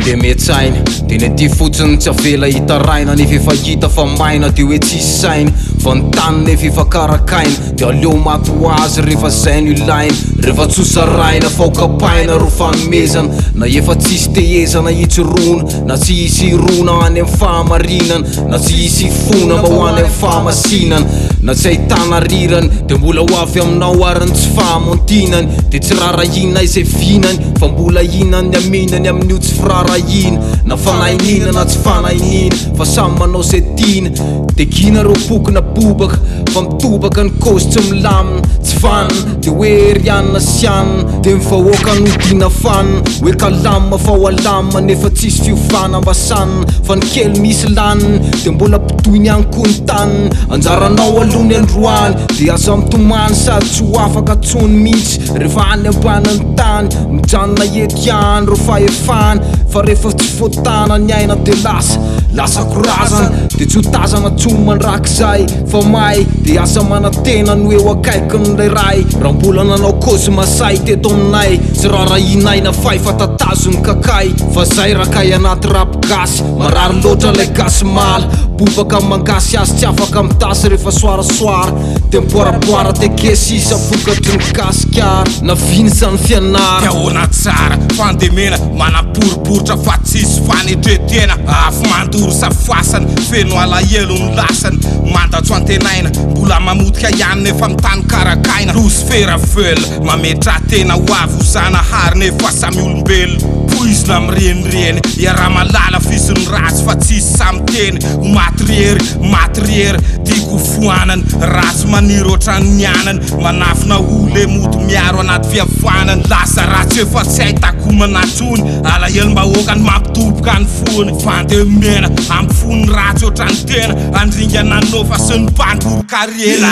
mandeha miatsaina dia ny aty fotsiny tsy avela hitaraina nefa efa hita fa maina dia hoe tsisy saina fa ny tany nefa efa karakaina dia aleo maty ho azy rehefa zay no ilaina rehefa tsosaraina faokapaina ro fanomezana na efa tsisy tehezana hitsirona na tsy hisy irona any amin'ny fahamarinana na tsy hisy fona mba ho any amin'ny fahamasinana na tsy ahitana rirany dia mbola ho avy aminao arany tsy fahamontinany dia tsy rarahina izay vinany fa mbola hinany aminany amin'io tsy firarahina na fanahinina na tsy fanahinina fa samy manao zay tiana dia kina reo pokona bobaka fa mitobaka ny kosy tsy milamina tsy fanina dia hoe rianina sy anina dia mivahoaka no dina fanina hoe kalamina fa ho alamina nefa tsisy fiovana ambasanina fa ny kely misy lanina dia mbola pitoiny ihany koa ny tanina anjaranao aloha ny androany dia aza mitomany sady tsy ho afaka tsony mihitsy rehefa any ambanany tany mijanona eto ihany ro fahefana fa rehefa tsy voatana ny aina dia lasa korazana dia tsy ho tazana tsony mandrakizay fa may dia asa manantena no eo akaikin'ilay ray raha mbola nanao kozy masay teto aminay tsy rarahinayna fay fa tatazony kakay fa zay rakay anaty rapigasy marary loatra lay gasy mala bobaka mangasy azy tsy afaka mitasy rehefa soarasoara dia miboaraboara tekesy isa vokatry ny gasikara na viny zany fianara teona tsara fandemena manaporiporitra fa tsisy fanetretena afo mandoro safasany feno alahelo ny lasany mandatso antenaina mbola mamotika ihany nefa mitany karakaina losy feravela mametra tena ho avy zanahary nefa samy olombelo poizina mirenireny iaraha malala fisiny ratsy fa tsisy samiteny ho matriery tiako foanany ratsy maniry ohatrany anany manafina ole moto miaro anaty fiavanany lasa ratsy efa tsy ahitakomanantsony alahelo mba hokany mampitoboka ny fony fandemena ampifony ratsy ohatrany tena andringa nanofa sy ny mpandoro karela